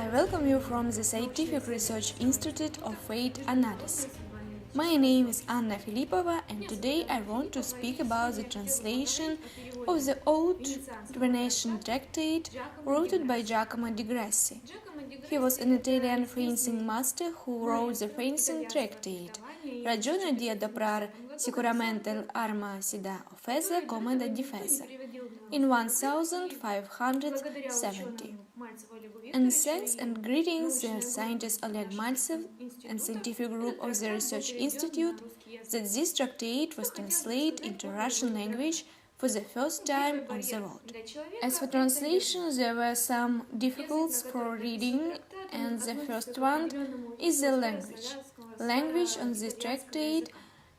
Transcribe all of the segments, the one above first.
I welcome you from the Scientific Research Institute of Fate Analysis. My name is Anna Filippova, and today I want to speak about the translation of the old Venetion Tractate written by Giacomo di Grassi. He was an Italian fencing master who wrote the Fencing Tractate. Ragione di adoprare sicuramente l'arma si da offesa come da difesa in 1570. And thanks and greetings, dear scientist Oleg Maltsev and scientific group of the Research Institute, that this tractate was translated into Russian language for the first time on the world. As for translation, there were some difficulties for reading, and the first one is the language. Language on this tractate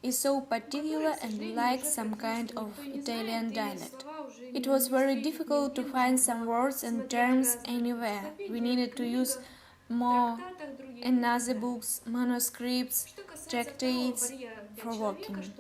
is so particular and like some kind of Italian dialect. It was very difficult to find some words and terms anywhere. We needed to use more another books, manuscripts, tractates for working.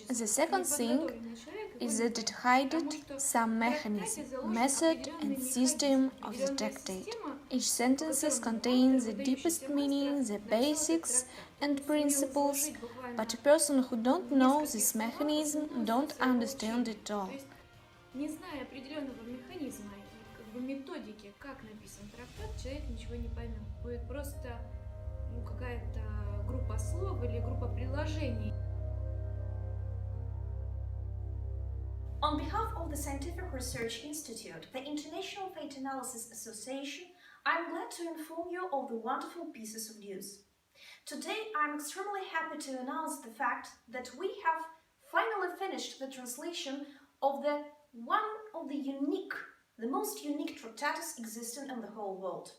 The second thing is that it hid some mechanism, method and system of the tractate. Each sentence contains the deepest meaning, the basics and principles, but a person who don't know this mechanism don't understand it all. Не зная определенного механизма и методики, как написан трактат, человек ничего не поймет. Будет просто какая-то группа слов или группа предложений. On behalf of the Scientific Research Institute, the International Fate Analysis Association, I'm glad to inform you of the wonderful pieces of news. Today, I'm extremely happy to announce the fact that we have finally finished the translation of one of the most unique tractatus existing in the whole world.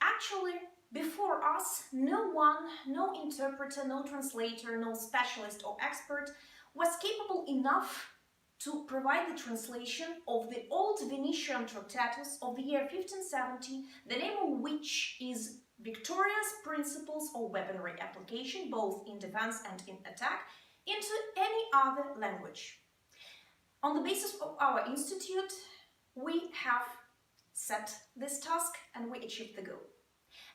Actually, before us, no one, no interpreter, no translator, no specialist or expert was capable enough to provide the translation of the old Venetian tractatus of the year 1570, the name of which is Victoria's Principles of Weaponry Application, both in defense and in attack, into any other language. On the basis of our institute, we have set this task and we achieved the goal.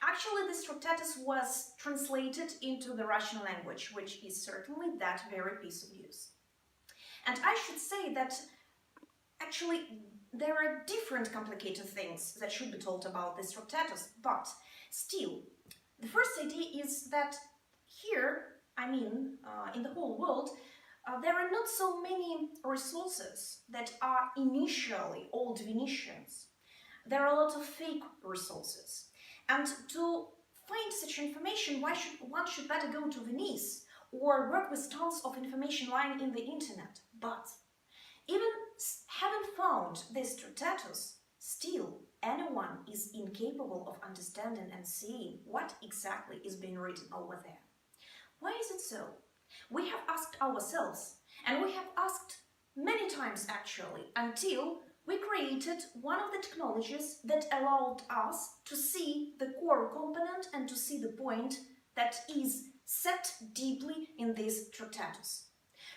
Actually, this tractatus was translated into the Russian language, which is certainly that very piece of news. And I should say that actually there are different complicated things that should be told about this tractatus, but still, the first idea is that here, in the whole world, there are not so many resources that are initially old Venetians. There are a lot of fake resources. And to find such information, one should better go to Venice or work with tons of information lying in the internet. But even having found this tractatus, still anyone is incapable of understanding and seeing what exactly is being written over there. Why is it so? We have asked ourselves, and we have asked many times actually, until we created one of the technologies that allowed us to see the core component and to see the point that is set deeply in this tractatus.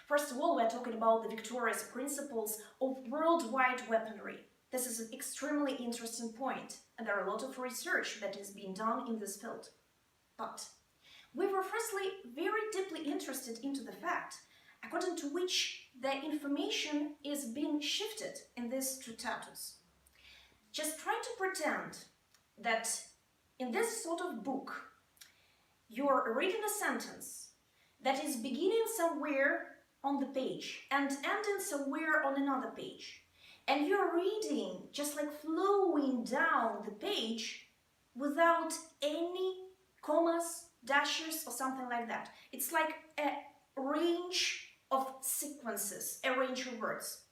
First of all, we're talking about the Victoria's Principles of Worldwide Weaponry. This is an extremely interesting point, and there are a lot of research that is being done in this field. But we were firstly very deeply interested into the fact according to which the information is being shifted in this tractatus. Just try to pretend that in this sort of book you're reading a sentence that is beginning somewhere on the page and ending somewhere on another page, and you're reading just like flowing down the page without any commas, dashes or something like that. It's like a range of sequences, a range of words.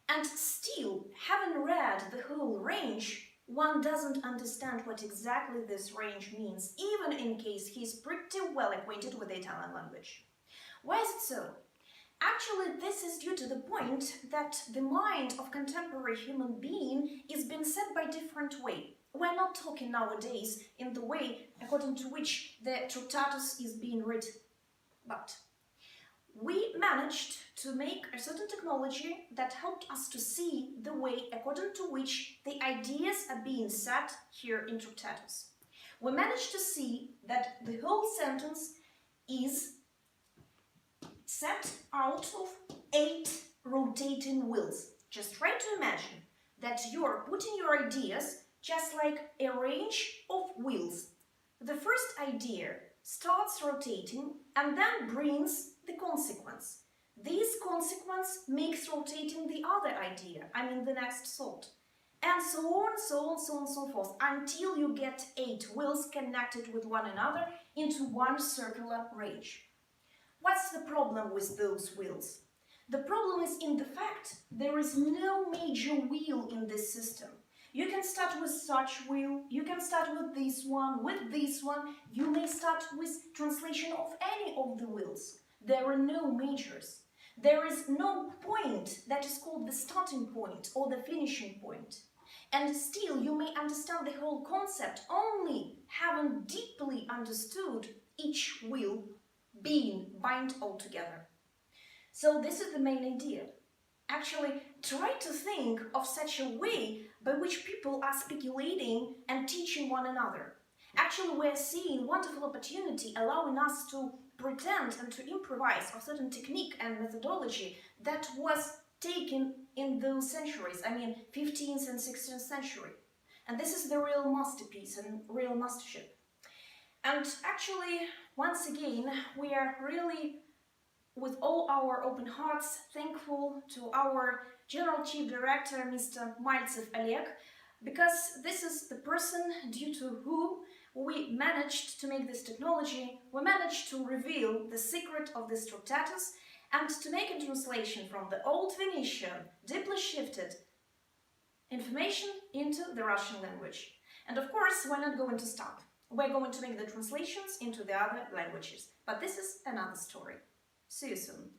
And still, having read the whole range, one doesn't understand what exactly this range means, even in case he's pretty well acquainted with the Italian language. Why is it so? Actually, this is due to the point that the mind of contemporary human being is being set by different way. We're not talking nowadays in the way according to which the tractatus is being written. But we managed to make a certain technology that helped us to see the way according to which the ideas are being set here in Tractatus. We managed to see that the whole sentence is set out of 8 rotating wheels. Just try to imagine that you're putting your ideas just like a range of wheels. The first idea starts rotating and then brings the consequence. This consequence makes rotating the other idea, the next thought. And so on, so forth, until you get 8 wheels connected with one another into one circular range. What's the problem with those wheels? The problem is in the fact there is no major wheel in this system. You can start with such wheel, you can start with this one, you may start with translation of any of the wheels. There are no majors. There is no point that is called the starting point or the finishing point. And still you may understand the whole concept only having deeply understood each wheel being bound all together. So this is the main idea. Actually, try to think of such a way by which people are speculating and teaching one another. Actually, we are seeing wonderful opportunity allowing us to pretend and to improvise a certain technique and methodology that was taken in those centuries, 15th and 16th century. And this is the real masterpiece and real mastership. And actually, once again, we are really, with all our open hearts, thankful to our General Chief Director, Mr. Mальцев Oleg, because this is the person due to whom we managed to make this technology, we managed to reveal the secret of this Tractatus and to make a translation from the old Venetian, deeply shifted information into the Russian language. And of course, we're not going to stop. We're going to make the translations into the other languages. But this is another story. See you soon.